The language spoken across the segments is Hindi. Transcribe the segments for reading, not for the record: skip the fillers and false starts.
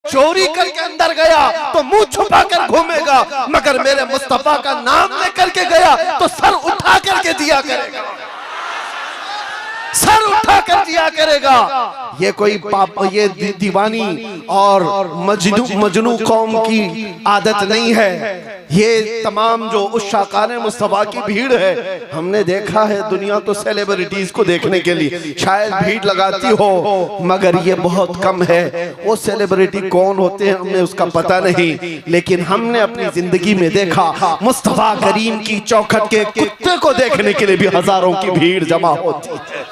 चोरी करके अंदर गया तो मुंह छुपा कर घूमेगा, मगर मेरे मुस्तफा का नाम लेकर के गया तो सर उठा करके दिया करेगा, सर उठा कर दिया करेगा। ये कोई ये दीवानी और मजनू कौम की आदत नहीं है। ये तमाम जो उस शाकाने मुस्तफा की भीड़ है, हमने देखा है दुनिया तो सेलिब्रिटीज को देखने के लिए शायद भीड़ लगाती हो, मगर ये बहुत कम है। वो सेलिब्रिटी कौन होते हैं हमें उसका पता नहीं, लेकिन हमने अपनी जिंदगी में देखा मुस्तफा करीम की चौखट के कुत्ते को देखने के लिए भी हजारों की भीड़ जमा होती है।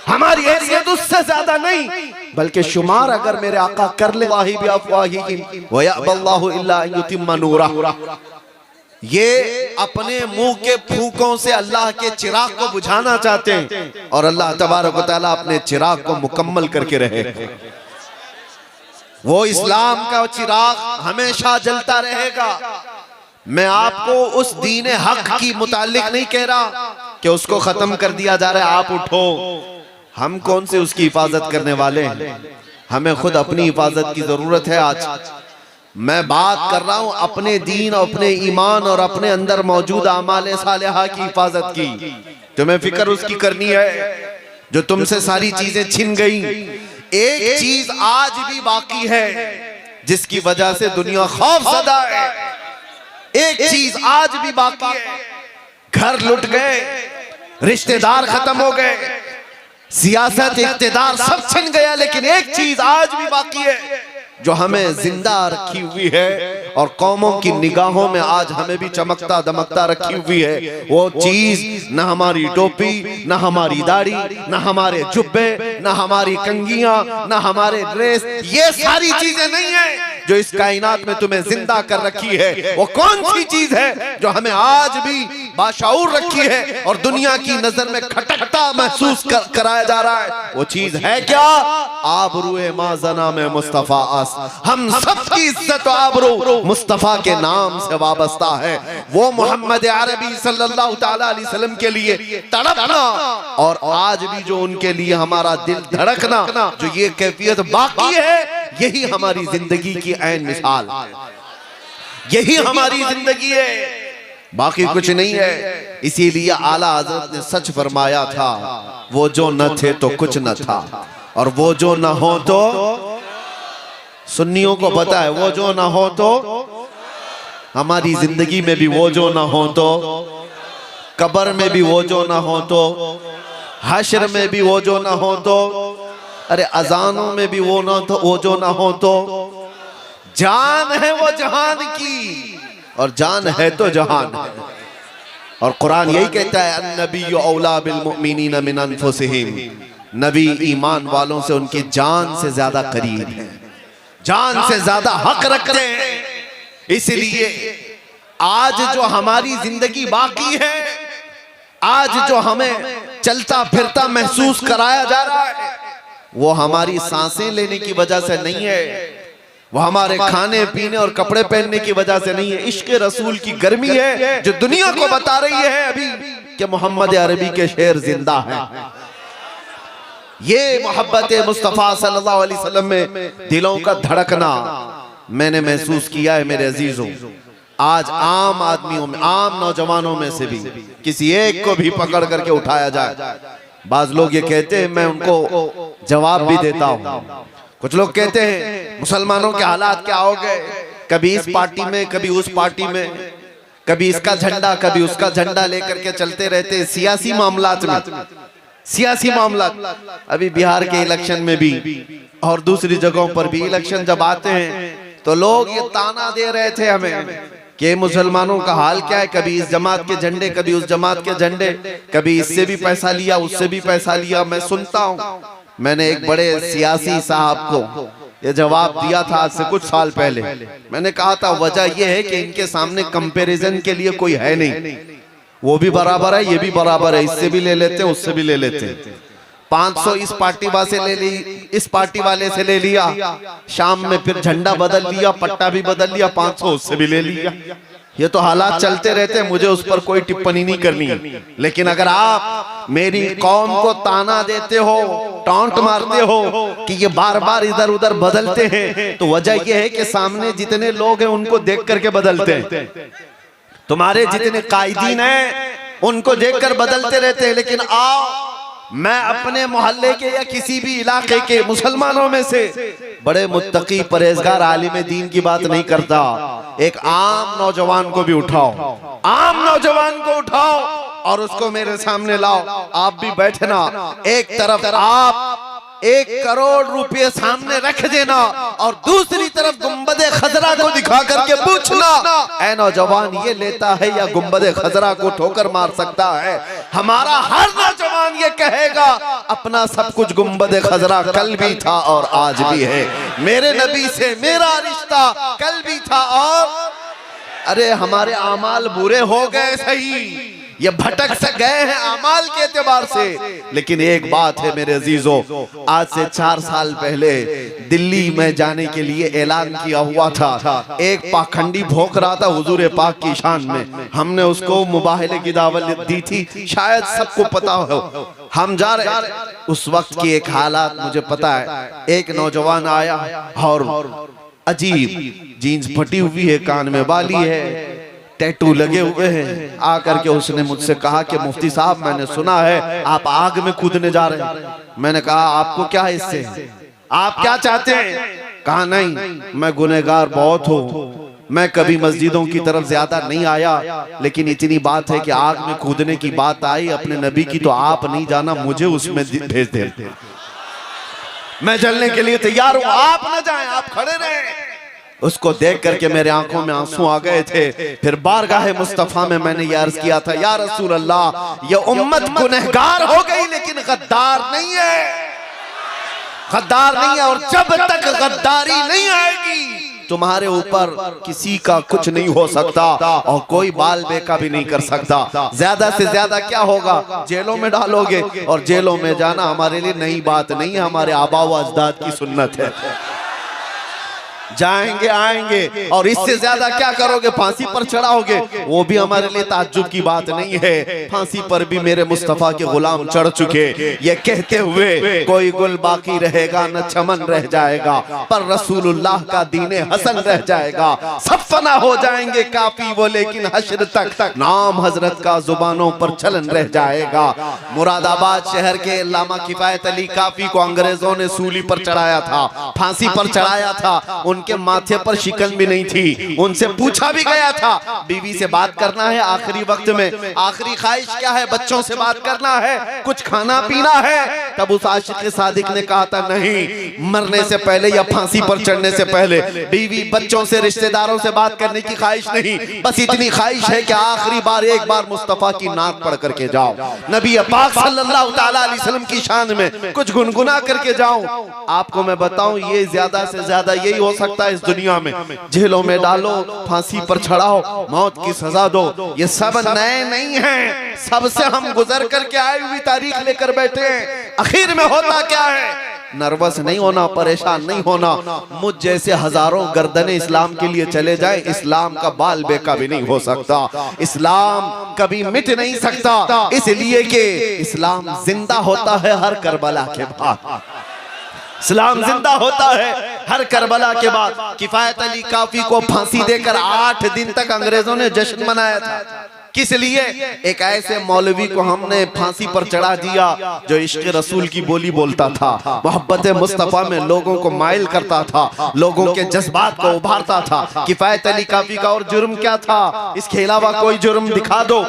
हमारी हैसियत उससे ज्यादा नहीं, बल्कि शुमार अगर मेरे आका कर ले ये अपने मुंह के फूकों से अल्लाह के चिराग को बुझाना चाहते हैं, और अल्लाह तबारक व तआला अपने चिराग को मुकम्मल करके रहे। वो इस्लाम का चिराग हमेशा जलता रहेगा। मैं आपको उस दीन हक की मुतालिक नहीं कह रहा कि उसको खत्म कर दिया जा रहा है, आप उठो। हम कौन से उसकी हिफाजत करने वाले हैं, हमें खुद अपनी हिफाजत की जरूरत है। आज मैं बात कर रहा हूं अपने दीन, अपने ईमान और अपने अंदर मौजूद आमाल सालिहा की हिफाजत की। तुम्हें फिक्र उसकी करनी है जो तुमसे सारी चीजें छिन गई। एक चीज आज भी बाकी है जिसकी वजह से दुनिया खौफजदा है। एक चीज आज भी बाकी है, घर लुट गए, रिश्तेदार खत्म हो गए, सियासत इख्तिदार सब छिन गया, लेकिन एक चीज आज भी बाकी है जो हमें जिंदा रखी हुई है और कौमों की निगाहों में आज हमें भी चमकता दमकता रखी हुई है। वो चीज न हमारी टोपी, न हमारी दाढ़ी, न हमारे जुब्बे, न हमारी कंगियां, न हमारे ड्रेस, ये सारी चीजें नहीं है जो इस कायनात में तुम्हें जिंदा कर रखी है। वो कौन सी चीज है जो हमें आज भी बाशऊर रखी है और दुनिया की नजर में खटकता महसूस कराया जा रहा है? वो चीज है क्या? आबरूए माजना में मुस्तफा आस। हम सबकी इज्जत और आबरू मुस्तफा के नाम से वाबस्ता है। वो मोहम्मद अरबी सल्लल्लाहु तआला अलैहि वसल्लम के लिए तड़पना और आज भी जो उनके लिए हमारा दिल धड़कना, जो ये कैफियत बाकी है, यही हमारी जिंदगी की ऐन मिसाल, यही हमारी जिंदगी है, बाकी कुछ नहीं है। इसीलिए आला हज़रत ने सच फरमाया था, वो जो न थे तो कुछ न था, और वो जो न हो तो, सुन्नियों को पता है, वो जो न हो तो हमारी जिंदगी में भी वो जो न हो तो, कब्र में भी वो जो न हो तो, हश्र में भी वो जो न हो तो, अरे अजानों में भी वो न तो, वो जो न हो तो, जान है वो जहान की और जान है तो जहान है। और कुरान यही कहता है, अन्नबिय्यु औला बिल मुमिनीना मिन अनफुसिहिम, नबी ईमान वालों से उनकी जान से ज्यादा करीब है, जान से ज्यादा हक रखते हैं। इसलिए आज जो हमारी जिंदगी बाकी है, आज जो हमें चलता फिरता महसूस कराया जा रहा है, वो हमारी सांसें लेने की वजह से नहीं है, वो हमारे खाने पीने और कपड़े पहनने की वजह से नहीं है। इश्क रसूल की गर्मी है जो दुनिया को बता रही है अभी कि मोहम्मद अरबी के शेर जिंदा है। ये मोहब्बत मुस्तफा सल्लल्लाहु अलैहि वसल्लम में दिलों का धड़कना मैंने महसूस किया है मेरे अजीजों। आज आम आदमियों में, आम नौजवानों में से भी किसी एक को भी पकड़ करके उठाया जाए, बाज लोग ये कहते हैं, मैं उनको जवाब भी देता हूँ। कुछ लोग कहते हैं मुसलमानों के हालात क्या हो गए, कभी इस पार्टी में कभी उस पार्टी में, कभी इसका झंडा कभी उसका झंडा लेकर के चलते रहते सियासी मामलात में, सियासी मामलात। अभी बिहार के इलेक्शन में भी और दूसरी जगहों पर भी इलेक्शन जब आते हैं तो लोग ये ताना दे रहे थे हमें कि मुसलमानों का हाल क्या है, कभी इस जमात के झंडे कभी उस जमात के झंडे, कभी इससे भी पैसा लिया उससे भी पैसा लिया। मैं सुनता हूँ, मैंने एक बड़े सियासी साहब को ये जवाब दिया था आज से कुछ साल पहले। मैंने कहा था वजह यह है कि इनके सामने कंपैरिजन के लिए कोई है नहीं, वो भी बराबर है ये भी बराबर है, इससे भी ले लेते हैं उससे भी ले लेते हैं। 500 इस पार्टी वाले से ले ली, इस पार्टी वाले से ले लिया, शाम में फिर झंडा बदल लिया, पट्टा भी बदल लिया, 500 उससे भी ले लिया। ये तो हालात चलते रहते, मुझे उस पर कोई टिप्पणी नहीं करनी। लेकिन अगर आप मेरी कौम को ताना देते हो, टॉन्ट मारते हो कि ये बार बार इधर उधर बदलते हैं, तो वजह यह है कि सामने जितने लोग हैं उनको देख करके बदलते हैं। तुम्हारे जितने कायदीन हैं उनको देखकर बदलते रहते हैं। लेकिन आओ, मैं अपने मोहल्ले के या किसी भी इलाके के मुसलमानों में से बड़े मुत्तकी परहेजगार आलिम दीन की बात नहीं करता। एक आम नौजवान को भी उठाओ, आम नौजवान को उठाओ और उसको मेरे सामने लाओ। आप भी बैठना, एक तरफ आप 1 करोड़ रुपए सामने रख देना और दूसरी तरफ गुंबदे खजरा को दिखा करके पूछना, ऐ नौजवान ये लेता है या गुंबदे खजरा को ठोकर मार सकता है? हमारा हर नौजवान ये कहेगा अपना सब कुछ गुंबदे खजरा कल भी था और आज भी है। मेरे नबी से मेरा रिश्ता कल भी था और अरे हमारे आमाल बुरे हो गए सही, ये भटक से गए हैं अमाल के एतबार से। लेकिन एक बात है मेरे अजीजों, आज से 4 साल पहले दिल्ली में जाने के लिए ऐलान किया हुआ था। एक पाखंडी भौंक रहा था हुजूर पाक की शान में, हमने उसको मुबाहले की दावत दी थी, शायद सबको पता हो। हम जा रहे, उस वक्त की एक हालात मुझे पता है। एक नौजवान आया और अजीब जीन्स फटी हुई है, कान में बाली है, टैटू लगे हुए हैं। आकर के उसने मुझसे कहा कि मुफ्ती साहब मैंने सुना है आप आग में कूदने जा रहे हैं। मैंने कहा आपको क्या है इससे, आप क्या चाहते हैं? कहा नहीं, मैं गुनहगार बहुत हूँ, मैं कभी मस्जिदों की तरफ ज्यादा नहीं आया, लेकिन इतनी बात है कि आग में कूदने की बात आई अपने नबी की तो आप नहीं जाना, मुझे उसमें भेज दे, मैं जलने के लिए तैयार हूँ, आप न जाएं, आप खड़े रहें। उसको देख करके मेरे आंखों में आंसू आ गए थे। फिर बारगाह मुस्तफा में मैंने ये अर्ज किया था, या रसूल अल्लाह ये उम्मत गुनहगार हो गई लेकिन गद्दार नहीं है, गद्दार नहीं है। और जब तक गद्दारी नहीं आएगी तुम्हारे ऊपर किसी का कुछ नहीं हो सकता और कोई बाल बेका भी नहीं कर सकता। ज्यादा से ज्यादा क्या होगा, जेलों में डालोगे, और जेलों में जाना हमारे लिए नई बात नहीं है, हमारे आबा व अजदाद की सुन्नत है। जाएंगे आएंगे, और इससे ज्यादा क्या करोगे, फांसी पर चढ़ाओगे, वो भी हमारे लिए ताज्जुब की बात नहीं है। फांसी पर भी मेरे मुस्तफा के गुलाम चढ़ चुके, ये कहते हुए कोई गुल बाकी रहेगा न चमन रह जाएगा, पर रसूलुल्लाह का दीने हसन रह जाएगा। सब फना हो जाएंगे काफी वो, लेकिन हश्र तक नाम हजरत का जुबानों पर चलन रह जाएगा। मुरादाबाद शहर के अल्लामा किफायत अली काफी को अंग्रेजों ने सूली पर चढ़ाया था, फांसी पर चढ़ाया था। उनके माथे पर शिकन भी नहीं थी। उनसे पूछा भी गया था बीवी से बात करना है आखिरी वक्त में, आखिरी ख्वाहिश क्या है, बच्चों से बात करना है, कुछ खाना पीना है। तब उस आशिक सादिक ने कहा था नहीं, मरने से पहले या फांसी पर चढ़ने से पहले बीवी बच्चों से रिश्तेदारों से बात करने की ख्वाहिश नहीं, बस इतनी ख्वाहिश है कि आखिरी बार एक बार मुस्तफा की नात पढ़ करके जाओ, नबी पाक सल्लल्लाहु ताला अलैहि वसल्लम की शान में कुछ गुनगुना करके जाऊं। आपको मैं बताऊं ये ज्यादा से ज्यादा यही हो सकता है इस दुनिया में। जेलों में डालो, फांसी पर चढ़ाओ, मौत की सजा दो, ये सब नए नहीं हैं, सबसे हम गुजर करके आई हुई तारीख लेकर बैठे हैं। आखिर में होता क्या है, नर्वस नहीं होना, परेशान नहीं होना। मुझ जैसे हजारों गर्दने इस्लाम के लिए चले जाए, इस्लाम का बाल बेका भी नहीं हो सकता, इस्लाम कभी मिट नहीं सकता, इसलिए कि इस्लाम जिंदा होता है हर करबला के बाद, इस्लाम जिंदा होता है हर करबला के बाद। किफायत अली काफी को फांसी देकर 8 दिन तक अंग्रेजों ने जश्न मनाया था। किस लिए? एक ऐसे मौलवी को हमने फांसी पर चढ़ा दिया जो इश्क रसूल की बोली बोलता था, मोहब्बत मुस्तफा में लोगों को माइल करता था, लोगों के जज्बात को उभारता था। किफायत अली काफी का और जुर्म क्या था, इसके अलावा कोई जुर्म दिखा दो।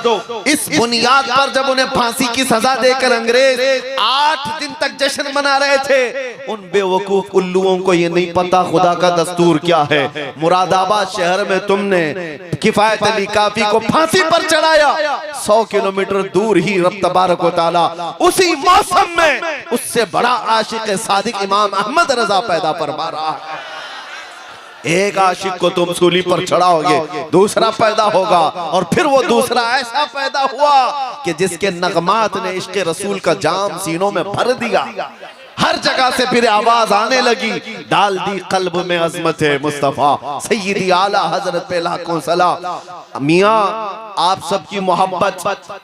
इस बुनियाद पर जब उन्हें फांसी की सजा देकर अंग्रेज 8 दिन तक जश्न मना रहे थे, उन बेवकूफ उल्लुओं को ये नहीं पता खुदा का दस्तूर क्या है। मुरादाबाद शहर में तुमने किफायत अली काफी को फांसी पर चढ़ाया, 100 किलोमीटर दूर ही रब तबारक व तआला उसी मौसम में उससे बड़ा आशिक सादिक इमाम अहमद रजा पैदा फरमा रहा है। एक आशिक को तुम सूली पर चढ़ाओगे, दूसरा पैदा होगा, और फिर वो दूसरा ऐसा पैदा हुआ कि जिसके नगमात ने इश्क रसूल का जाम सीनों में भर दिया। हर जगह से फिर आवाज आने लगी, डाल दी कल्ब में अजमत है मुस्तफा सैयदी आला हजरत पे लाखों सलाम। मियाँ आप सबकी मोहब्बत,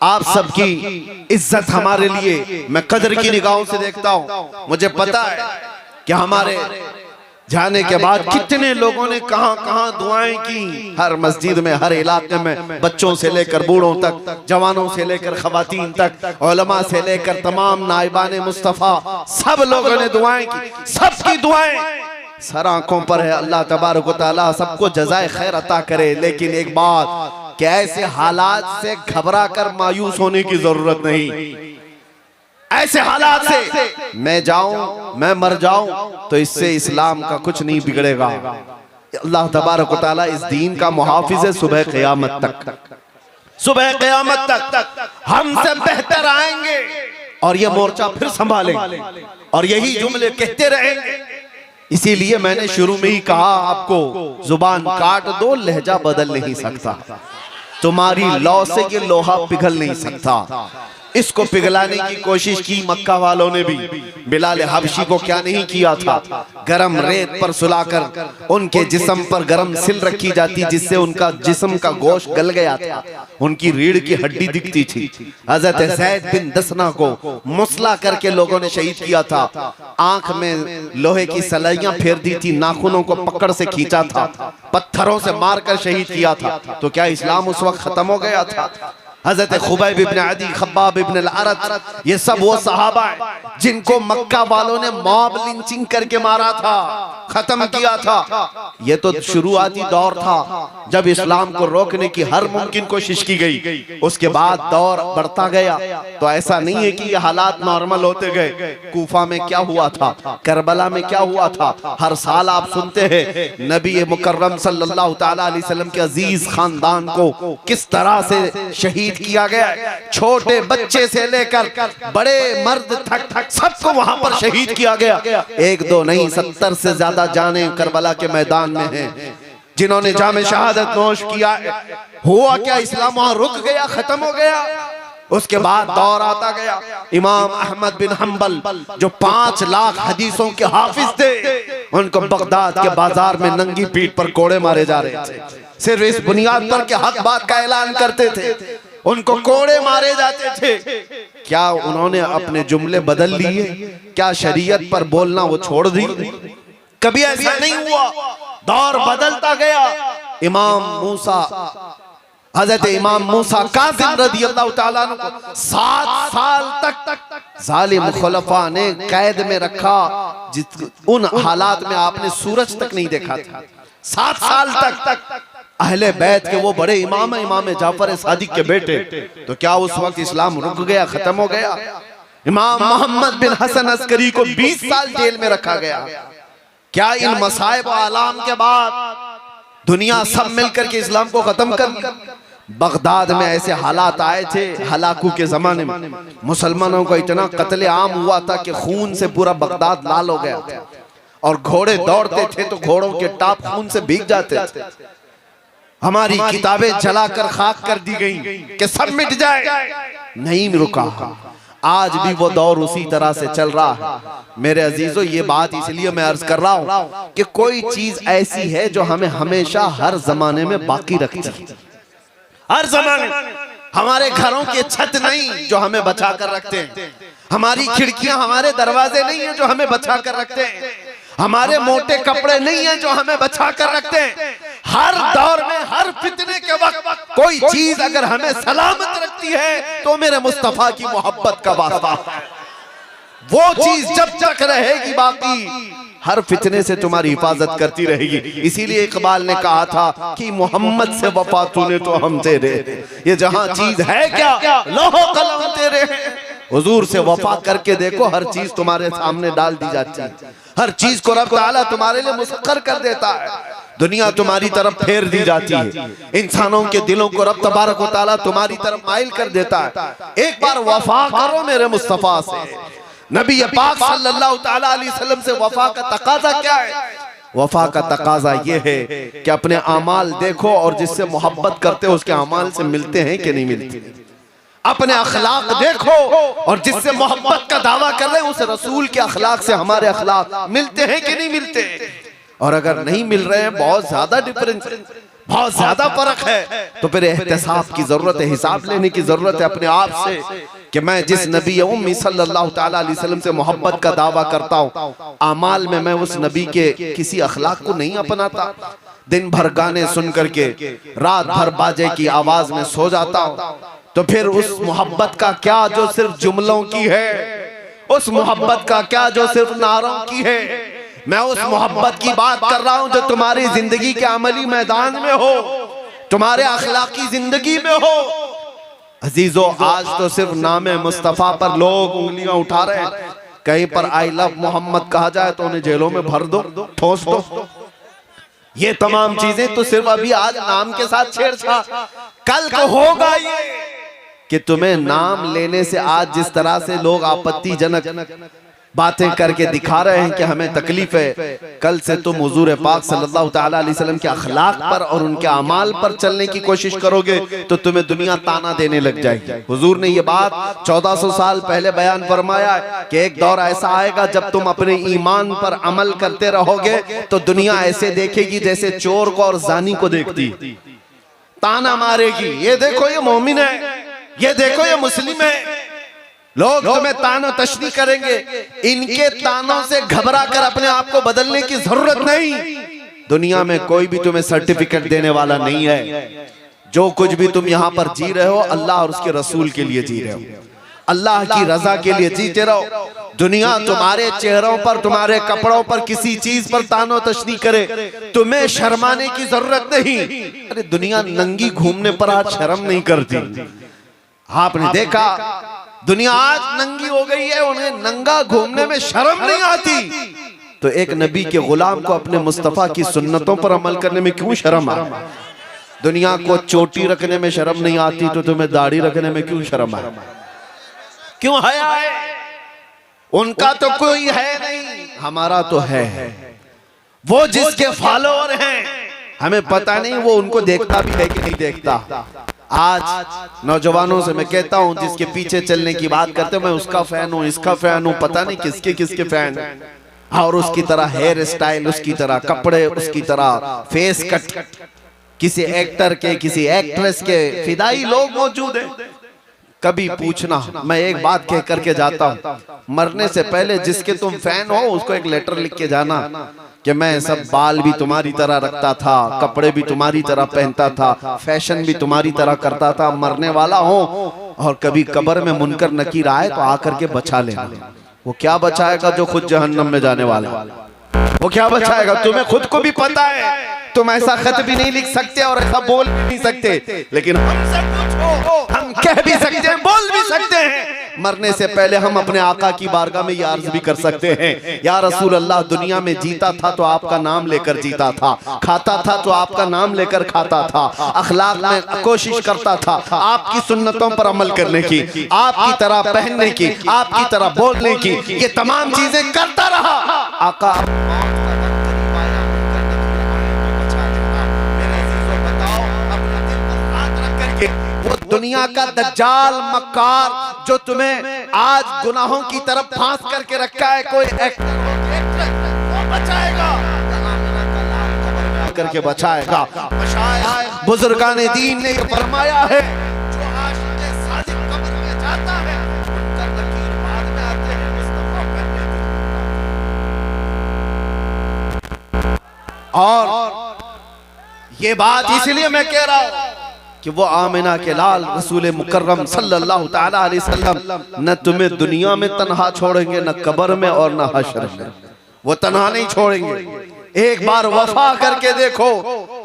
आप सबकी इज्जत हमारे लिए मैं कदर की निगाहों से देखता हूँ। मुझे पता है कि हमारे जाने के बाद कितने लोगों ने कहां कहां दुआएं की, हर मस्जिद में, हर इलाके में, बच्चों से लेकर बूढ़ों तक, जवानों से लेकर खवातीन तक, उलमा से लेकर तमाम नाइबान मुस्तफा, सब लोगों ने दुआएं की। सबकी दुआएं सर आंखों पर है। अल्लाह तबारक व तआला सबको जज़ाए खैर अता करे। लेकिन एक बात कि ऐसे हालात से घबरा कर मायूस होने की जरूरत नहीं। ऐसे हालात से मैं जाऊं, मैं मर जाऊं तो इससे इस्लाम का कुछ नहीं बिगड़ेगा। अल्लाह तबारक व तआला इस दीन का मुहाफिज है सुबह क़यामत तक। सुबह क़यामत तक हमसे बेहतर आएंगे और ये मोर्चा फिर संभालेंगे और यही जुमले कहते रहेंगे। इसीलिए मैंने शुरू में ही कहा आपको, जुबान काट दो, लहजा बदल नहीं सकता। तुम्हारी लौ से ये लोहा पिघल नहीं सकता। इसको पिघलाने की कोशिश की मक्का वालों ने भी। बिलाल हबशी को क्या नहीं किया था, गरम रेत पर सुलाकर उनके जिस्म पर गरम सिल रखी जाती, जिससे उनका जिस्म का गोश्त गल गया था, उनकी रीढ़ की हड्डी दिखती थी। हजरत ज़ैद बिन दसना को मुसला करके लोगों ने शहीद किया था। आंख में लोहे की सलाइयां फेर दी थी, नाखूनों को पकड़ से खींचा था, पत्थरों से मारकर शहीद किया था। तो क्या इस्लाम उस वक्त खत्म हो गया था? हजरत खुबैब इब्न अदी, खब्बाब इब्न अल-अरत, ये सब वो सहाबा है जिनको मक्का वालों ने मॉब लिंचिंग करके मारा था, खत्म किया था। ये तो शुरुआती दौर था जब इस्लाम को रोकने की हर मुमकिन कोशिश की गई। उसके बाद दौर बढ़ता गया। तो ऐसा नहीं है कि ये हालात नॉर्मल होते गए। कूफा में क्या हुआ था, करबला में क्या हुआ था, हर साल आप सुनते हैं नबी मुकर्रम सल्लल्लाहु तआला अलैहि वसल्लम के अजीज खानदान को किस तरह से शहीद किया गया। छोटे बच्चे से लेकर बड़े मर्द तक सबको वहां पर शहीद किया गया। एक दो नहीं, 70 से ज्यादा जाने करबला के मैदान में हैं जिन्होंने जामे शहादत नोश किया। हुआ क्या, इस्लाम वहां रुक गया, खत्म हो गया? उसके बाद दौर आता गया। इमाम अहमद बिन हंबल जो 5 लाख हदीसों के हाफिज थे, उनको बगदाद के बाजार में नंगी पीठ पर कोड़े मारे जा रहे थे। सिर्फ इस बुनियाद पर के हक बात का ऐलान करते थे, उनको कोड़े मारे जाते थे। क्या उन्होंने अपने जुमले बदल लिए? क्या शरीयत पर बोलना वो छोड़ दी? कभी ऐसा नहीं हुआ। दौर बदलता गया। इमाम मूसा, हजरत इमाम मूसा काज़िम रज़ियल्लाहु ताला अन्हु को 7 साल तक जालिम खुलफा ने कैद में रखा। उन हालात में आपने सूरज तक नहीं देखा था। 7 साल तक अहले बैत के वो बड़े इमाम, इमाम जाफर सादिक के बेटे। तो क्या उस वक्त इस्लाम रुक गया, खत्म हो गया? इमाम मोहम्मद बिन हसन अस्करी को 20 साल जेल में रखा गया। क्या इन मसाइब आलाम के बाद दुनिया सब मिलकर के इस्लाम को खत्म कर दिया? बगदाद में ऐसे हालात आए थे हलाकू के जमाने में, मुसलमानों को इतना कत्ले आम हुआ था कि खून से पूरा बगदाद लाल हो गया था। और घोड़े दौड़ते थे तो घोड़ों के टाप खून से भीग जाते थे। हमारी किताबें जलाकर खाक कर दी गई कि सब मिट जाए, नहीं रुका। आज भी वो दौर उसी तरह से चल रहा है। मेरे अजीजों, ये बात इसलिए मैं अर्ज कर रहा हूं कि कोई चीज ऐसी है जो हमें हमेशा हर जमाने में बाकी रखती है। हर जमाने हमारे घरों के छत नहीं जो हमें बचा कर रखते हैं, हमारी खिड़कियां, हमारे दरवाजे नहीं है जो हमें बचा कर रखते हैं, हमारे मोटे कपड़े नहीं है जो हमें बचा कर रखते हैं। हर दौर में, हर फितने के वक्त कोई चीज अगर हमें सलामत रखती है तो मेरे मुस्तफा की मोहब्बत का वास्ता है। वो चीज जब तक रहेगी बाकी, हर फितने से तुम्हारी हिफाजत करती रहेगी। इसीलिए इकबाल ने कहा था कि मोहम्मद से वफा तूने तो हम तेरे, ये जहां चीज है क्या लोहो कलम तेरे। हुजूर से वफा करके देखो, हर चीज तुम्हारे सामने डाल दी जाती है। हर चीज को रब ताला तुम्हारे लिए मुसक्कर कर देता है। दुनिया तुम्हारी तरफ फेर दी जाती है, इंसानों के दिलों को रब तबारक व तआला तुम्हारी तरफ माइल कर देता है। एक बार वफा करो मेरे मुस्तफा से। नबी पाक सल्लल्लाहु ताला अलैहि वसल्लम से वफा का तकाजा क्या है? वफा का तकाजा ये है कि अपने अमाल देखो और जिससे मोहब्बत करते हो उसके अमाल से मिलते हैं कि नहीं मिलते। अपने अखलाक देखो, और जिससे मोहब्बत का दावा कर रहे हैं उस रसूल के अखलाक से हमारे अखलाक मिलते हैं कि नहीं मिलते। और अगर नहीं मिल रहे हैं, बहुत ज्यादा डिफरेंस, बहुत ज्यादा फर्क है, तो फिर एहतिसाब की जरूरत है, हिसाब लेने की जरूरत है अपने आप से कि मैं जिस नबी उम्मी सल्लल्लाहु ताला अलैहि वसल्लम से मोहब्बत का दावा करता हूँ, अमाल में मैं उस नबी के किसी अखलाक को नहीं अपनाता। दिन भर गाने सुन करके रात भर बाजे की आवाज में सो जाता हूँ, तो फिर उस मोहब्बत का क्या जो सिर्फ जुमलों की है, उस मोहब्बत का क्या जो सिर्फ नारों की है। मैं उस मोहब्बत की बात कर रहा हूं जो तुम्हारी जिंदगी के अमली मैदान में हो, तुम्हारे अखलाकी जिंदगी में हो। अजीजों, आज तो सिर्फ नामे मुस्तफा पर लोग उंगलियां उठा रहे हैं। कहीं पर आई लव मोहम्मद कहा जाए तो उन्हें जेलों में भर दो, ठोस दो। ये तमाम चीजें तो सिर्फ अभी आज नाम के साथ छेड़छाड़, कल को होगा ये कि तुम्हें नाम लेने से आज जिस तरह से लोग आपत्तिजनक बातें करके दिखा रहे हैं कि हमें तकलीफ है, कल से तुम हुजूर पाक सल्लल्लाहु ताला अलैहि वसल्लम के अखलाक पर और उनके अमाल पर चलने की कोशिश करोगे तो तुम्हें दुनिया ताना देने लग जाएगी। हुजूर ने ये बात 1400 साल पहले बयान फरमाया कि एक दौर ऐसा आएगा जब तुम अपने ईमान पर अमल करते रहोगे तो दुनिया ऐसे देखेगी जैसे चोर को और जानी को देखती, ताना मारेगी, ये देखो ये मोमिन है, ये देखो ये मुस्लिम है। लोग तुम्हें तानो तशनी करेंगे, इनके तानों से घबरा कर अपने आप को बदलने की जरूरत नहीं। दुनिया में कोई भी तुम्हें सर्टिफिकेट देने वाला नहीं है। जो कुछ भी तुम यहाँ पर जी रहे हो, अल्लाह और उसके रसूल के लिए जी रहे हो, अल्लाह की रजा के लिए जीते रहो। दुनिया तुम्हारे चेहरों पर, तुम्हारे कपड़ों पर, किसी चीज पर तानो तशनी करे, तुम्हें शर्माने की जरूरत नहीं। अरे दुनिया नंगी घूमने पर आज शर्म नहीं करती। आपने देखा दुनिया आज नंगी हो गई है, उन्हें नंगा घूमने में शर्म नहीं आती, तो एक नबी के गुलाम को अपने मुस्तफा की सुन्नतों पर अमल करने में क्यों शर्म आए? दुनिया को चोटी रखने में शर्म नहीं आती तो तुम्हें दाढ़ी रखने में क्यों शर्म आए? क्यों हया है? उनका तो कोई है नहीं, हमारा तो है। वो जिसके फॉलोअर हैं, हमें पता नहीं वो उनको देखता भी है कि नहीं देखता। आज नौजवानों से मैं कहता हूं, जिसके पीछे चलने की बात करते मैं उसका फैन हूं, इसका फैन हूं, पता नहीं किसके किसके फैन, और उसकी तरह हेयर स्टाइल, उसकी तरह कपड़े, उसकी तरह फेस कट, किसी एक्टर के, किसी एक्ट्रेस के फिदाई लोग मौजूद हैं। कभी पूछना, मैं एक बात कह करके जाता हूं, मरने से पहले जिसके तुम फैन हो उसको एक लेटर लिख के जाना कि मैं सब बाल भी तुम्हारी तरह रखता था, कपड़े भी तुम्हारी तरह पहनता था, फैशन भी तुम्हारी तरह करता था, मरने वाला हो, और कभी कब्र में मुनकर नकीर आए तो आकर के बचा लेना। वो क्या बचाएगा जो खुद जहन्नम में जाने वाले, वो क्या बचाएगा? तुम्हें खुद को भी पता है, तुम ऐसा खत भी नहीं लिख सकते और ऐसा बोल भी नहीं सकते, लेकिन हम कह भी सकते हैं, बोल भी सकते हैं। मरने से पहले हम अपने आका की बारगाह में ये अर्ज भी कर सकते हैं, या रसूल अल्लाह, दुनिया में जीता था तो आपका नाम लेकर जीता था, खाता था तो आपका नाम लेकर खाता था, अखलाक में कोशिश करता था आपकी सुन्नतों पर अमल करने की, आपकी तरह पहनने की, आपकी तरह बोलने की, ये तमाम चीजें करता रहा। आका वो दुनिया का दज्जाल मक्कार जो तुम्हें आज गुनाहों की तरफ फांस करके रखा है, कोई एक्टर बचाएगा, करके बचाएगा। बुजुर्गाने दीन ने फरमाया है, जो आशिक़े सादिक़ कब्र में जाता है उनका नकीर बाद में आते हैं, मुस्तफा पहले। और ये बात इसलिए मैं कह रहा हूं कि वो आमिना के लाल रसूल मुकर्रम सल्लल्लाहु ताला अलैहि वसल्लम न तुम्हें दुनिया में तन्हा छोड़ेंगे, न कब्र में और न हश्र में, वो तन्हा नहीं छोड़ेंगे। एक बार वफा करके देखो,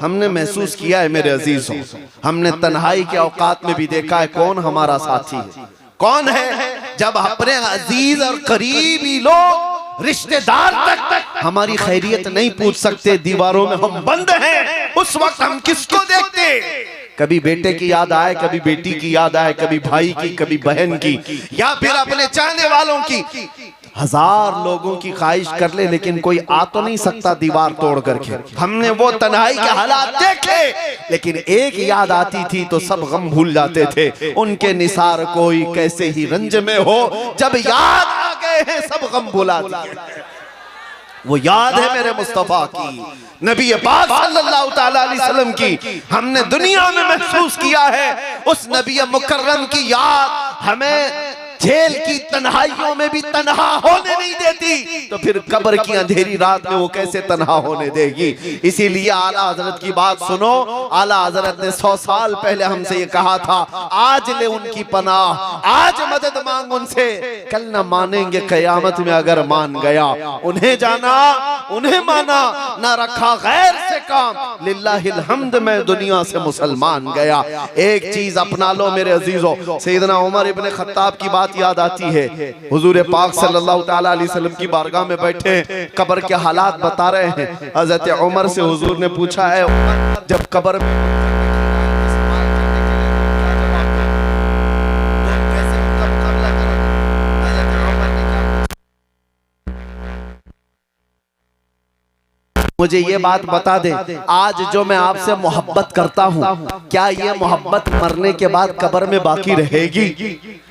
हमने महसूस किया है मेरे अजीजों, हमने तन्हाई के औकात में भी देखा है कौन हमारा साथी है, कौन है। जब अपने अजीज और करीबी लोग, रिश्तेदार तक हमारी खैरियत नहीं पूछ सकते, दीवारों में हम बंद हैं, उस वक्त हम किसको देखते? कभी बेटे की याद आए, कभी बेटी की याद आए, कभी भाई की, कभी बहन की, या फिर अपने चाहने वालों की। हजार लोगों की ख्वाहिश कर ले, लेकिन कोई आ तो नहीं सकता दीवार तोड़ करके। हमने वो तन्हाई के हालात देखे, लेकिन एक याद आती थी तो सब गम भूल जाते थे। उनके निसार कोई कैसे ही रंज में हो, जब याद आ गए हैं सब गम भुला दिए। वो याद है मेरे मुस्तफा की, नबी पाक सल्लल्लाहु ताला अलैहि वसल्लम की, हमने दुनिया में महसूस किया है। उस नबी मुकर्रम की याद हमें जेल की तन्हाइयों में भी तन्हा होने नहीं देती, तो फिर कब्र की अंधेरी रात में वो कैसे तन्हा होने देगी। इसीलिए आला हजरत की बात सुनो। आला हजरत ने 100 साल पहले हमसे ये कहा था, आज ले उनकी पनाह, आज मदद मांग उनसे, कल न मानेंगे कयामत में अगर मान गया। उन्हें जाना, उन्हें माना, ना रखा गैर से काम, लिल्लाहिल हम्द में दुनिया से मुसलमान गया। एक चीज अपना लो मेरे अजीजों, सैयदना उमर इब्ने खत्ताब की बात याद आती है। हुजूर पाक सल्लल्लाहु ताला अलैहि वसल्लम की बारगाह में बैठे कब्र के हालात बता रहे हैं। हजरत उमर से हुजूर ने पूछा है, जब कब्र में मुझे ये बात बता दे, आज जो मैं आपसे मोहब्बत करता हूँ, क्या ये मोहब्बत मरने के बाद कब्र में बाकी रहेगी?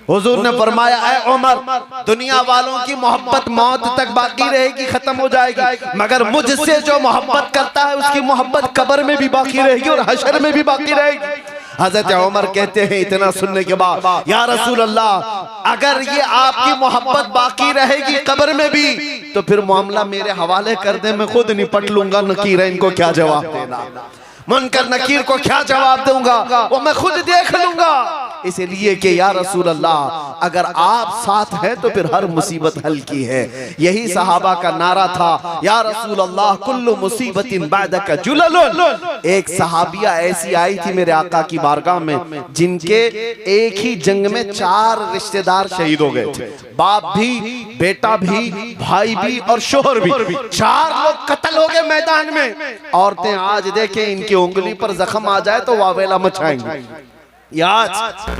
हुजूर ने फरमाया, ऐ उमर, दुनिया वालों की मोहब्बत मौत तक बाकी रहेगी, खत्म हो जाएगी, मगर मुझसे जो मोहब्बत करता है उसकी मोहब्बत कब्र में भी बाकी रहेगी और हशर में भी बाकी रहेगी। हजरत उमर कहते हैं इतना सुनने के बाद, या रसूल अल्लाह, अगर ये आपकी मोहब्बत बाकी रहेगी कब्र में भी, तो फिर मामला मेरे हवाले कर दे, मैं खुद निपट लूंगा। नकीर है, इनको क्या जवाब देना, मुनकर नकीर को क्या जवाब दूंगा, वो मैं खुद देख लूंगा। इसलिए कि या रसूल अल्लाह, अगर आप साथ हैं तो फिर हर मुसीबत हल की है। यही सहाबा का नारा था, या रसूल अल्लाह कुल्लु मुसीबतिन बादका जुललुन। एक सहाबिया ऐसी आई थी मेरे आका की बारगाह में, जिनके एक ही जंग में 4 रिश्तेदार शहीद हो गए थे। बाप भी, बेटा भी, भाई भी और शोहर भी, 4 लोग कत्ल हो गए मैदान में। औरतें आज देखें, इनकी उंगली पर जख्म आ जाए तो वावेला मचाएंगी। आज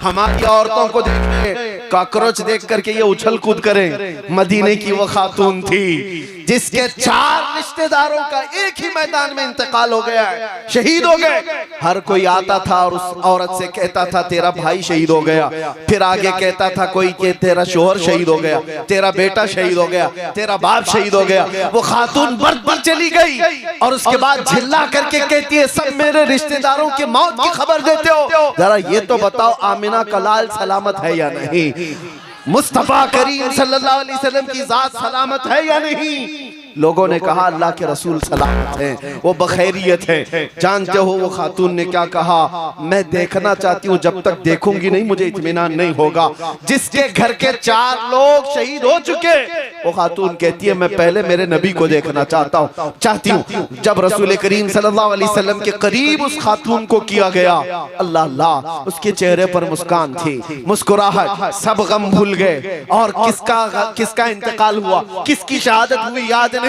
हमारी औरतों को देखें, कॉकरोच देख करके ये उछल कूद करें। मदीने की वो खातून थी जिसके 4 रिश्तेदारों का एक ही मैदान में इंतकाल हो गया है, शहीद हो गए। हर कोई आता था और उस औरत से कहता था, तेरा भाई शहीद हो गया। फिर आगे कहता था कोई कि तेरा शोहर शहीद हो गया, तेरा बेटा शहीद हो गया, तेरा बाप शहीद हो गया। वो खातून बर्द पर चली गई और उसके बाद झिल्ला करके कहती है, सब मेरे रिश्तेदारों की मौत की खबर देते हो, जरा ये तो बताओ आमिना का लाल सलामत है या नहीं, मुस्तफा करीम सल्लल्लाहु अलैहि वसल्लम की जात सलामत है या नहीं। लोगों ने कहा अल्लाह के रसूल सलामत हैं, वो बखैरियत है। जानते हो वो खातून ने क्या कहा, मैं देखना चाहती हूँ, जब तक देखूंगी नहीं मुझे इत्मीनान नहीं होगा। जिसके घर के 4 लोग शहीद हो चुके, वो खातून कहती है मैं पहले मेरे नबी को देखना चाहती हूँ। जब रसूल करीम सल्लल्लाहु अलैहि वसल्लम के करीब उस खातून को किया गया, अल्लाह अल्लाह, उसके चेहरे पर मुस्कान थी, मुस्कुराहट, सब गम भूल गए। और किसका इंतकाल हुआ, किसकी शहादत हुई याद नहीं।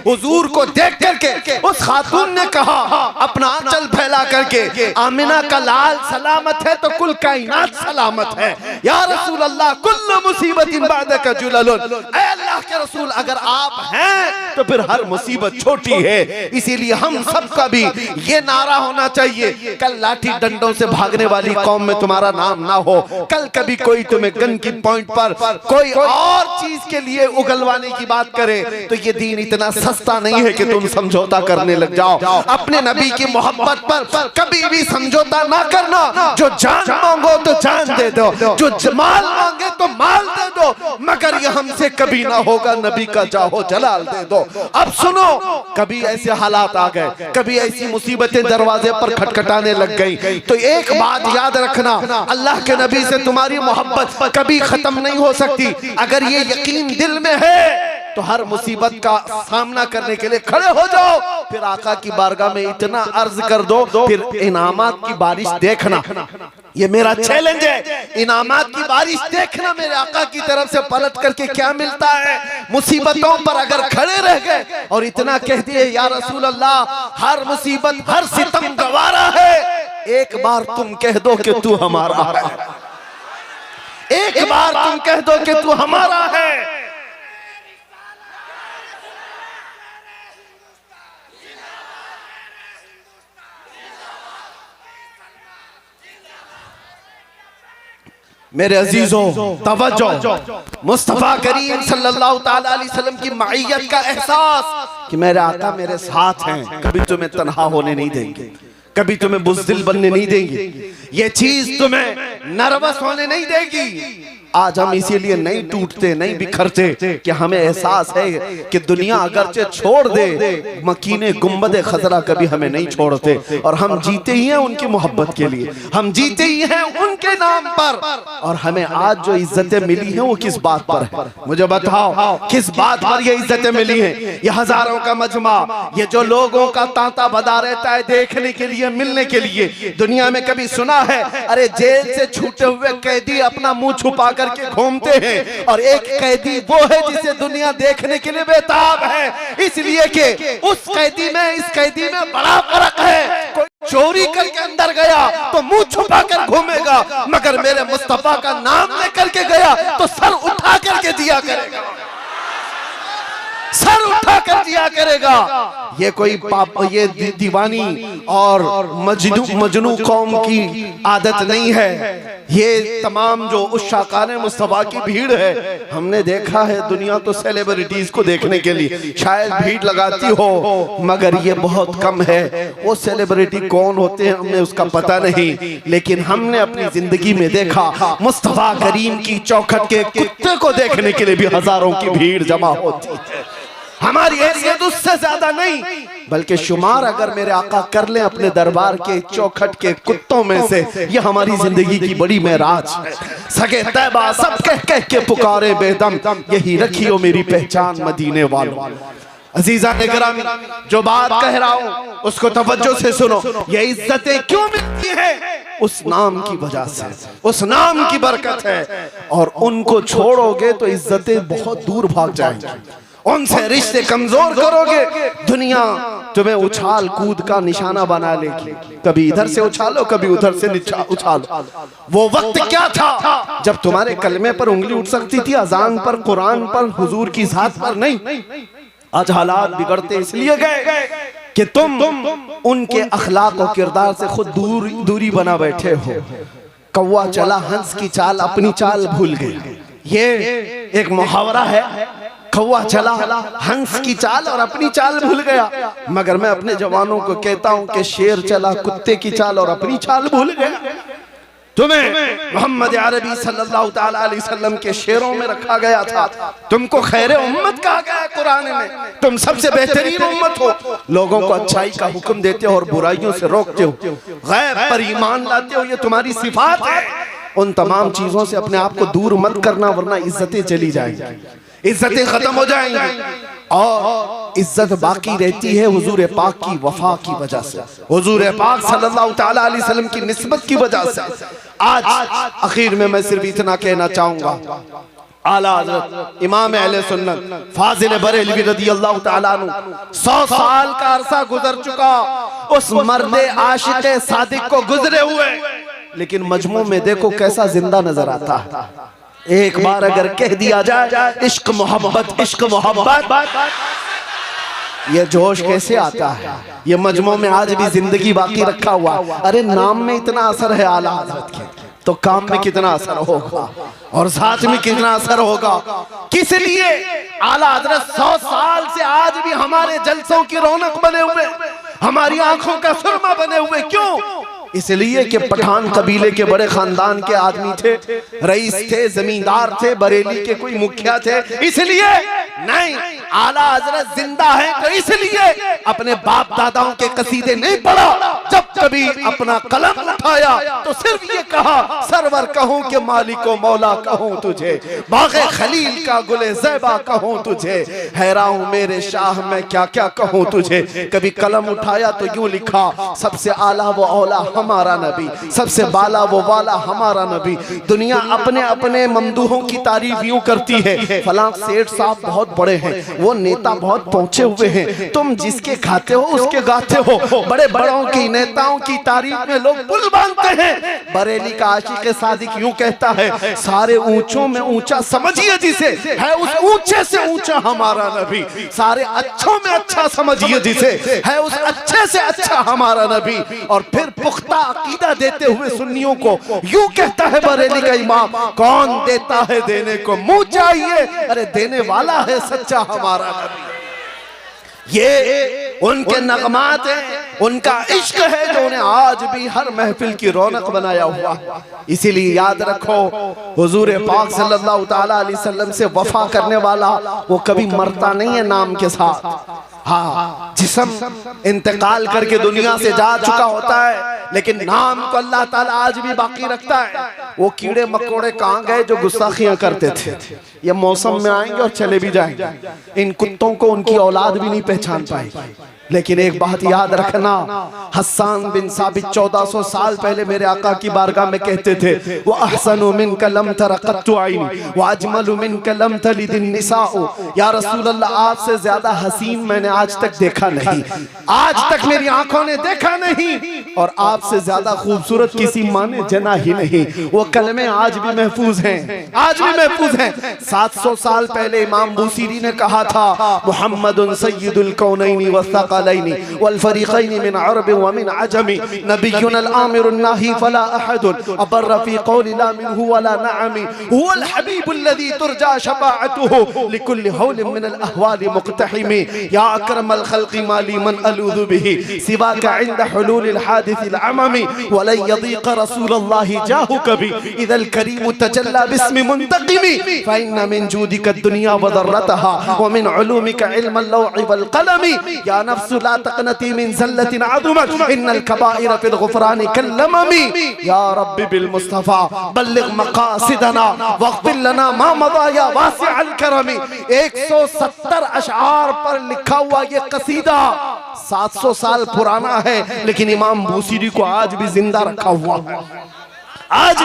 हुजूर को देख करके उस खातून ने कहा अपना आंचल फैला करके, आमिना का लाल सलामत है तो कुल कायनात सलामत है। या रसूल अल्लाह कुल्लु मुसीबतिन बादका जुललुन, ऐ अल्लाह के रसूल अगर आप हैं तो फिर हर मुसीबत छोटी है। इसीलिए हम सबका भी ये नारा होना चाहिए, कल लाठी डंडों से भागने वाली कौम में तुम्हारा नाम ना हो। कल कभी कोई तुम्हें गन की पॉइंट पर कोई और चीज के लिए उगलवाने की बात करे तो ये दीन इतना सस्ता नहीं है कि तुम समझौता करने लग जाओ। अपने नबी की मोहब्बत पर कभी भी समझौता ना करना। जो जान मांगो तो जान दे दो, जो माल मांगे तो माल दे दो, मगर ये हमसे कभी ना होगा, नबी का जाहो जलाल दे दो। अब सुनो, कभी ऐसे हालात आ गए, कभी ऐसी मुसीबतें दरवाजे पर खटखटाने लग गई, तो एक बात याद रखना, अल्लाह के नबी से तुम्हारी मोहब्बत कभी खत्म नहीं हो सकती। अगर ये यकीन दिल में है तो हर मुसीबत का सामना करने के लिए खड़े हो जाओ। फिर आका की बारगाह में इतना अर्ज कर दो, फिर इनामात की बारिश देखना। ये मेरा चैलेंज है, इनामात की बारिश देखना मेरे आका की तरफ से पलट करके क्या मिलता है। मुसीबतों पर अगर खड़े रह गए और इतना कह दिए या रसूल अल्लाह हर मुसीबत हर सितम गवारा है, एक बार तुम कह दो कि तू हमारा है, एक बार तुम कह दो कि तू हमारा है। मेरे अजीजों तवज्जो, मुस्तफा करीम सल्लल्लाहु ताला अलैहि वसल्लम की माइयत का एहसास कि मेरे आका मेरे साथ हैं, कभी तुम्हें तन्हा होने नहीं देंगे, कभी तुम्हें बुज़दिल बनने नहीं देंगे, ये चीज तुम्हें नर्वस होने नहीं देगी। आज हम इसीलिए नहीं टूटते, नहीं बिखरते कि हमें एहसास है कि दुनिया अगरचे छोड़ दे, मकीने गुंबद खजरा कभी हमें नहीं छोड़ते, और हम जीते ही हैं उनकी मोहब्बत के लिए, हम जीते ही हैं उनके नाम पर। और हमें आज जो इज्जतें मिली हैं वो किस बात पर है? मुझे बताओ किस बात पर ये इज्जतें मिली हैं? ये हजारों का मजमा, ये जो लोगों का तांता बदा रहता है देखने के लिए, मिलने के लिए। दुनिया में कभी सुना है अरे जेल से छूटे हुए कैदी अपना मुंह छुपा करके घूमते हैं, और एक कैदी वो है जिसे दुनिया देखने के लिए बेताब है, इसलिए कि उस कैदी में इस कैदी में बड़ा फर्क है। कोई चोरी करके अंदर गया तो मुंह छुपा कर घूमेगा, मगर मेरे मुस्तफा का नाम लेकर के गया तो सर उठा करके दिया करेगा, सर उठा कर दिया करेगा। ये कोई पाप, ये दीवानी और मजनू कौम की आदत नहीं है, ये तमाम जो उस शाकाने मुस्तफा की भीड़ है। हमने देखा है दुनिया तो सेलिब्रिटीज को देखने के लिए शायद भीड़ लगाती हो, मगर ये बहुत कम है। वो सेलिब्रिटी कौन होते हैं हमें उसका पता नहीं, लेकिन हमने अपनी जिंदगी में देखा मुस्तफा करीम की चौखट के कुत्ते को देखने के लिए भी हजारों की भीड़ जमा होती है। हमारी हैसियत उससे ज्यादा नहीं, बल्कि शुमार अगर मेरे आका कर लें अपने दरबार के चौखट के कुत्तों में से, ये हमारी जिंदगी की बड़ी मेराज है। सगे तैबा सब कह कह के पुकारे बेदम, यही रखियो मेरी पहचान मदीने वालों। अजीजा ने गिरामी, जो बात कह रहा हूँ उसको तवज्जो से सुनो। ये इज्जतें क्यों मिलती है? उस नाम की वजह से, उस नाम की बरकत है। और उनको छोड़ोगे तो इज्जतें बहुत दूर भाग जाएंगी, उनसे रिश्ते कमजोर करोगे, दुनिया तुम्हें उछाल कूद का निशाना बना लेगी, कभी इधर से उछालो कभी उधर से उछालो। वो वक्त क्या था जब तुम्हारे कलमे पर उंगली उठ सकती थी, अजान पर, कुरान पर, हुजूर की जात पर नहीं। आज हालात बिगड़ते इसलिए गए कि तुम उनके अखलाक और किरदार से खुद दूरी बना बैठे हो। कौवा चला हंस की चाल, अपनी चाल भूल गए, ये एक मुहावरा है। कौवा चला हंस की चाल और अपनी चाल भूल गया, मगर मैं अपने जवानों को कहता हूं कि शेर चला कुत्ते की चाल और अपनी चाल भूल गया। तुम्हें मोहम्मद अरबी सल्लल्लाहु ताला अलैहि वसल्लम के शेरों में रखा गया था, तुमको खैर उम्मत कहा गया है कुरान में, तुम सबसे बेहतरीन उम्मत हो। लोगों को अच्छाई का हुक्म देते हो और बुराइयों से रोकते हो, गैब पर ईमान लाते हो, ये तुम्हारी सिफात है। उन तमाम चीजों से अपने आप को दूर मत करना, वरना इज्जतें चली जाएंगी, इज्जतें खत्म हो जाएंगी। और इज्जत बाकी रहती है हुजूर पाक की वफा की वजह से, हुजूर पाक सल्लल्लाहु ताला अलैहि वसल्लम की निस्बत की वजह से। आज आखिर में मैं सिर्फ इतना कहना चाहूंगा, आला हज़रत इमाम अहले सुन्नत फाजिल बरेलवी रज़ियल्लाहु ताला अन्हु 100 साल का अरसा गुजर चुका, उस मर्दे आशिक सादिक को गुजरे हुए, लेकिन मजमू में देखो कैसा जिंदा नजर आता है। एक बार अगर कह दिया जाए इश्क मोहब्बत, इश्क मोहब्बत, ये जोश कैसे आता है? ये मजमू में आज भी जिंदगी बाकी रखा हुआ। अरे नाम में इतना असर है आला हज़रत के, तो काम में कितना असर होगा और साथ में कितना असर होगा। किस लिए आला हज़रत 100 साल से आज भी हमारे जलसों की रौनक बने हुए, हमारी आंखों का सुरमा बने हुए? क्यों? इसलिए कि पठान कबीले के बड़े खानदान के आदमी थे, रईस थे, जमींदार थे, बरेली के कोई मुखिया थे। इसलिए नहीं, आला हज़रत जिंदा है तो इसलिए अपने बाप दादाओं के कसीदे नहीं पढ़ा, जब कभी अपना कलम उठाया तो सिर्फ ये कहा, सरवर कहूं कि मालिको मौला कहूं तुझे, बाग़े खलील का गुले ज़ैबा कहूं तुझे, हैरान हूं मेरे शाह मैं क्या क्या कहूं तुझे। कभी कलम उठाया तो यूं लिखा, सबसे आला वो औला हमारा नबी, सबसे बाला वो वाला हमारा नबी। दुनिया अपने अपने ममदूहों की तारीफ यूं करती है, फलां सेठ साहब बहुत बड़े हैं, वो नेता बहुत पहुंचे हुए हैं। तुम जिसके खाते हो उसके गाते हो, बड़े बड़ों की नेताओं की तारीफ में लोग बुल बांधते हैं। बरेली का आशिक सादिक यूं कहता है, सारे ऊंचों में ऊंचा समझिए जिसे, है उस ऊंचे से ऊंचा हमारा नबी। सारे अच्छों में अच्छा समझिए जिसे, है उस अच्छे से अच्छा हमारा नबी। और फिर पुख्ता अकीदा देते हुए सुन्नियों को यूं कहता है बरेली का इमाम, कौन देता है देने को मुंह चाहिए, अरे देने वाला है सच्चा हमारा नबी। ये उनके नगमात हैं, उनका इश्क है जो उन्हें आज भी हर महफिल की रौनक बनाया हुआ। इसीलिए याद रखो, हुजूर पाक सल्लल्लाहु ताला अलैहि वसल्लम से वफा करने वाला वो कभी मरता नहीं है नाम के साथ। हाँ, जिस्म इंतकाल करके दुनिया से जा चुका होता है, लेकिन नाम को अल्लाह ताला आज भी बाकी रखता है। वो कीड़े मकोड़े कहाँ गए जो गुस्ताखियां करते थे, ये मौसम में आएंगे और चले भी जाएंगे। इन कुत्तों को उनकी औलाद भी नहीं पहचान पाएगी। लेकिन एक बात याद रखना, हस्सान बिन साबित 1400 साल पहले मेरे आका की बारगाह में कहते थे, वो अहसनु मिनका लम तरा कत्तु आइनी व अजमलु मिनका लम तलिदिन निसाउ। या रसूल अल्लाह, आपसे ज्यादा हसीन मैंने आज तक देखा नहीं, आज तक मेरी आंखों ने देखा नहीं, और आपसे ज्यादा खूबसूरत किसी माँ ने जना ही नहीं। वो कलमे आज भी महफूज हैं, आज भी महफूज हैं। 700 साल पहले इमाम बूसीरी ने कहा था, मुहम्मदुन सय्यिदुल कौनैनि वस्सक़लैनि वल फरीक़ैनि मिन अरब व मिन अजमी नबियुन अल आमिरुन नाही फला अहदुन अबर फी क़ौलि ला मिनहु वला नअमी हुवल हबीबुल लज़ी तुरजा शफ़ाअतुहु लिकुल्लि हौलिन मिन अल अहवालि मुक़तहिमी या अकरमल ख़ल्क़ि माली मन अलूज़ु बिही सिवाका इंद हुलूलिल हादिसिल अममी वला यदीक़ रसूलल्लाहि जाहु कभी इदल करीम तजल्ला बिस्मि मुंतक़िमी फ़इन्न मिन जूदिका दुनिया व ज़र्रतहा व मिन उलूमिका इल्मल लौहि वल क़लमी या नफ्स ला तक़नती मिन ज़ल्लतिन अज़मत इन्नल कबाइर फ़िल ग़ुफ़रानि कल्लममी या रब्बी बिल मुस्तफ़ा बल्लिग़ मक़ासिदना वग़फ़िर लना मा मज़ा या वासिअल करमी। 170 अशआर पर लिखा हुआ ये कसीदा 700 साल पुराना है, लेकिन इमाम बूसीरी को आज भी जिंदा रखा हुआ है। आज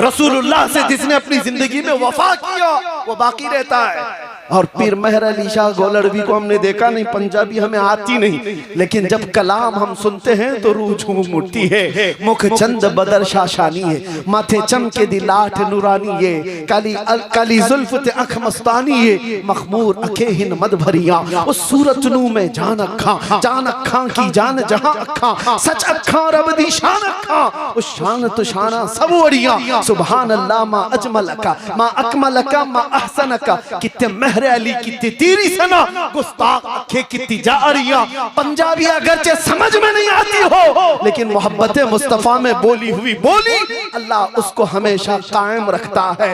रसूलुल्लाह से जिसने अपनी जिंदगी में वफा किया वो बाकी रहता है। और पीर मेहर अली शाह गोलड़वी को हमने देखा नहीं, पंजाबी हमें आती नहीं, लेकिन जब कलाम हम सुनते हैं तो रूह झूम उठती है। मुख चंद बदर शाशानी है, माथे चमके दी लाठ नूरानी है, काली जुल्फ ते अख मस्तानी है, मखमूर अखे हिन मद भरिया उस सूरत नू में जान अखा की जान जहां अखा सच अखा रब दी शान अखा उस शान तो शाना सब वड़िया सुभान अल्लाह मा अजमलका मा अकमलका मा अहसनका। कितने मेहर अली कितनी तेरी सना गुस्ताख अखे कितनी जारिया। पंजाबी अगरचे समझ में नहीं आती हो, लेकिन मोहब्बत मुस्तफा में बोली हुई बोली अल्लाह उसको हमेशा कायम रखता है।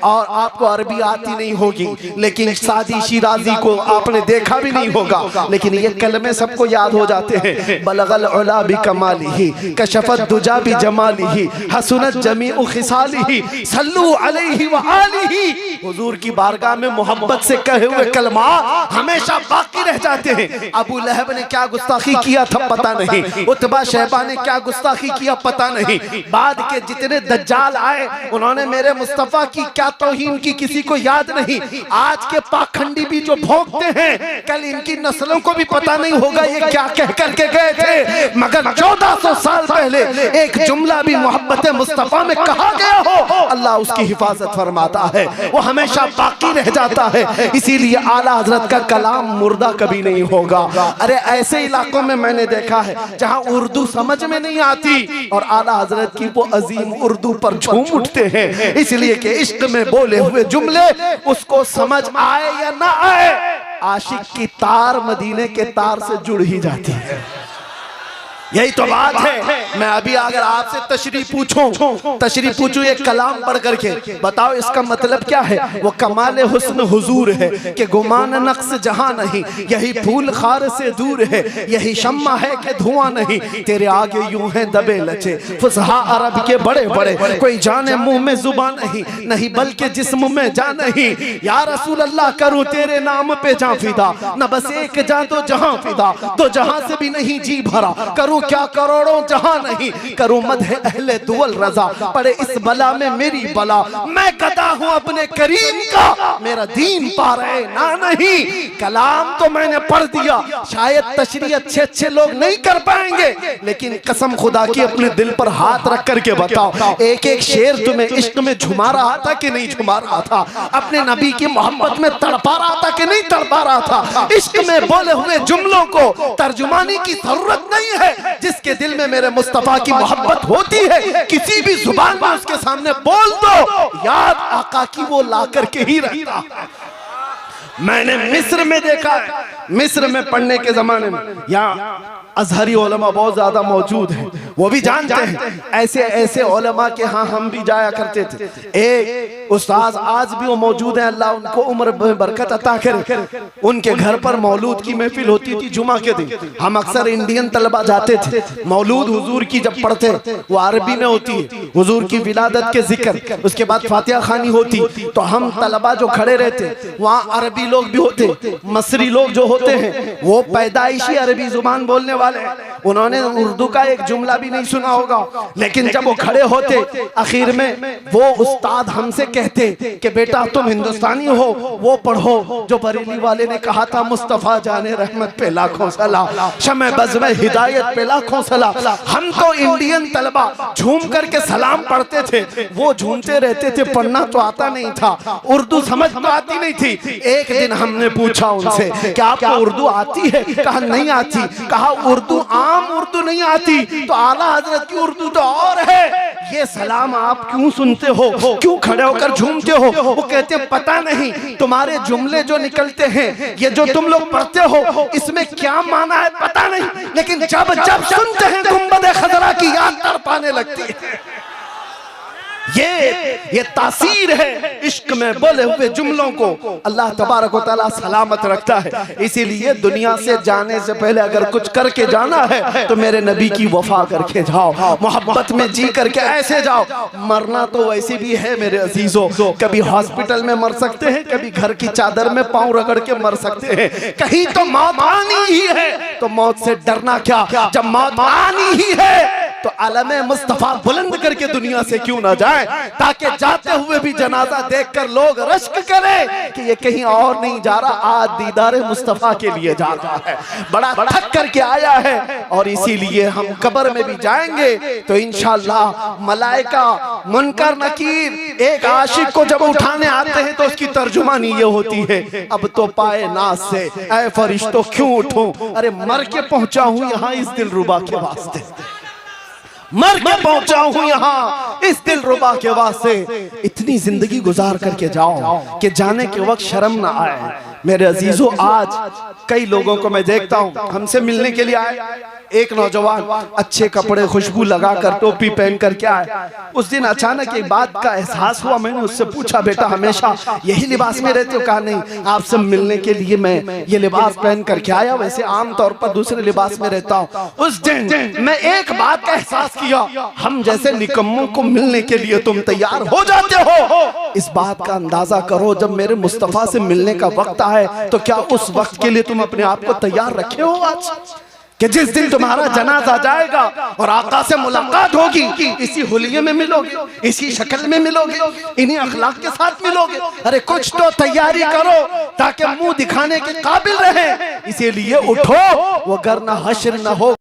और आपको अरबी आती नहीं होगी, लेकिन सादी शिराजी को आपने देखा भी नहीं होगा, लेकिन ये कलमे सबको याद हो जाते हैं। बलगल उला बि कमालिही कशफत दुजा बि जमालिही हसनत जमीउ खिसालिही सल्लू अलैहि व आलिही। हुजूर की बारगाह में मोहब्बत से कहे हुए कलमा हमेशा बाकी रह जाते हैं। अबू लहब ने क्या गुस्ताखी किया था पता नहीं, उतबा शहबा ने क्या गुस्ताखी किया पता नहीं, बाद के जितने दज्जाल आए उन्होंने मेरे मुस्तफा की क्या तौहीन की किसी को याद नहीं। आज के पाखंडी भी जो भोंकते हैं, कल इनकी नस्लों को भी पता नहीं होगा ये क्या कह करके गए थे, मगर 1400 साल पहले एक जुमला भी मोहब्बत मुस्तफा में कहा गया हो, अल्लाह उसकी हिफाजत फरमाता है, वो हमेशा बाकी रह जाता है। इसीलिए आला हजरत का कलाम मुर्दा कभी नहीं होगा। अरे ऐसे इलाकों में मैंने देखा है जहां उर्दू समझ में नहीं आती और आला हजरत की वो अजीम उर्दू पर झूम उठते हैं, इसलिए कि इश्क में बोले हुए जुमले उसको समझ आए या ना आए, आशिक की तार मदीने के तार से जुड़ ही जाती है। यही तो बात है। मैं अभी अगर आपसे तशरीह पूछूं एक कलाम पढ़ करके बताओ इसका मतलब क्या है, वो कमाल हुस्न हुजूर है कि गुमान नक्स जहां नहीं, यही फूल खार से दूर है, यही शम्मा है कि धुआं नहीं, तेरे आगे यूं है दबे लचे फुसहा अरब के बड़े बड़े, कोई जाने मुंह में जुबान नहीं बल्कि जिस्म में जान नहीं। या रसूल अल्लाह करूं तेरे नाम पे जां फिदा, न बस एक जान तो जहां फिदा, तो जहां से भी नहीं जी भरा, करूं क्या करोड़ों जहां नहीं, करूं मदह अहले दुवल रजा, पड़े इस बला में मेरी बला, मैं गदा हूं अपने करीम का, मेरा दीन पा रहे ना नहीं। कलाम तो मैंने पढ़ दिया, शायद तशरीह अच्छे लोग नहीं कर पाएंगे, लेकिन कसम खुदा की अपने दिल पर हाथ रख करके बताओ, एक एक शेर तुम्हें इश्क में झुमा रहा था कि नहीं झुमा रहा था? अपने नबी की मोहब्बत में तड़पा रहा था कि नहीं तड़पा रहा था? इश्क में बोले हुए जुमलों को तर्जुमानी की जरूरत नहीं है। जिसके दिल में मेरे मुस्तफा की मोहब्बत होती है, किसी भी जुबान में उसके सामने बोल दो, याद आका की वो ला करके ही रहता। मैंने मिस्र में देखा है, मिस्र में पढ़ने के जमाने में यहाँ अजहरी उलमा बहुत ज्यादा मौजूद हैं, वो भी जानते हैं। ऐसे ऐसे उलमा के यहाँ हम भी जाया करते थे। एक उस्ताद आज भी वो मौजूद है, अल्लाह उनको उम्र में बरकत अता करे। उनके घर पर मौलूद की महफिल होती थी जुमा के दिन। हम अक्सर इंडियन तलबा जाते थे। मौलूद हुजूर की जब पढ़ते वो अरबी में होती है, हुजूर की विलादत के जिक्र, उसके बाद फातिहा खानी होती, तो हम तलबा जो खड़े रहते, वहाँ अरबी लोग भी होते, मसरी लोग जो होते हैं वो पैदाइशी अरबी जुबान बोलने वाले, उन्होंने उर्दू का एक जुमला भी नहीं सुना होगा। लेकिन जब वो खड़े होते, आखिर में वो उस्ताद हमसे कहते कि बेटा तुम हिंदुस्तानी हो, वो पढ़ो जो बरेली वाले ने कहा था, मुस्तफा जाने रहमत पे लाखों सलाम, शमे बज़्म हिदायत पे लाखों सलाम। हम तो इंडियन तलबा झूम करके सलाम पढ़ते थे, वो झूमते रहते थे, पढ़ना तो आता नहीं था, उर्दू समझ तो आती नहीं थी। एक दिन हमने पूछा उनसे कि आपको उर्दू आती है? कहा नहीं आती। कहा उर्दू आम उर्दू नहीं आती तो आला हजरत की उर्दू तो और है, ये सलाम आप क्यों सुनते हो, क्यों खड़े होकर झूमते हो? वो कहते हैं पता नहीं, तुम्हारे जुमले जो निकलते हैं, ये जो तुम लोग पढ़ते हो, इसमें क्या माना है पता नहीं, लेकिन जब जब सुनते हैं गुंबद खजरा की याद तड़पाने लगती है। ये तासीर है इश्क में बोले हुए जुमलों को अल्लाह तबारक व तआला सलामत रखता है। इसीलिए दुनिया से जाने से पहले अगर कुछ करके जाना है तो मेरे नबी की वफा करके जाओ, मोहब्बत में जी करके ऐसे जाओ। मरना तो वैसे भी है मेरे अजीजों, कभी हॉस्पिटल में मर सकते हैं, कभी घर की चादर में पांव रगड़ के मर सकते हैं, कहीं तो मौत आनी ही है। तो मौत से डरना क्या, जब मौत आनी ही है तो अलमे मुस्तफा बुलंद करके दुनिया से क्यों ना जाए, ताकि जाते हुए भी जनाजा देखकर लोग रश्क करें कि ये कहीं और नहीं जा रहा, आज दीदारे मुस्तफा के लिए जा रहा है, बड़ा थक करके आया है। और इसीलिए हम कब्र में भी जाएंगे तो इंशाअल्लाह मलाइका मुनकर नकीर एक आशिक को जब उठाने आते हैं तो उसकी तर्जुमानी ये होती है, अब तो पाए नाज से ऐ फरिश्तों क्यों उठूं, अरे मर के पहुंचा हूं यहाँ इस दिलरुबा के वास्ते, मर के पहुंचा हूं यहाँ इस दिलरुबा के वास्ते। इतनी जिंदगी गुजार करके जाओ कि जाने के वक्त शर्म ना आए। मेरे अजीजों आज कई लोगों को मैं देखता हूं हमसे मिलने के लिए आए, एक नौजवान अच्छे कपड़े खुशबू लगाकर टोपी पहन कर के आए। उस दिन अचानक एक बात का एहसास हुआ, मैंने उससे पूछा बेटा हमेशा यही लिबास में रहते हो? कहा नहीं, आपसे मिलने के लिए मैं ये लिबास पहन करके आया, वैसे आमतौर पर दूसरे लिबास में रहता हूँ। उस दिन मैं एक बात का एहसास किया, हम जैसे निकम्मों को मिलने के लिए तुम तैयार हो जाते हो, इस बात का अंदाजा करो जब मेरे मुस्तफा से मिलने का वक्त आए तो क्या उस वक्त के लिए तुम अपने आप को तैयार रखे हो आज कि जिस दिन तुम्हारा जनाजा जाएगा और आका से मुलाकात होगी, इसी हुलिये में मिलोगे, इसी शक्ल में मिलोगे, इन्हीं अखलाक के साथ मिलोगे। अरे कुछ तो तैयारी करो ताकि मुंह दिखाने के काबिल रहे। इसीलिए उठो, वो वरना हश्र न हो।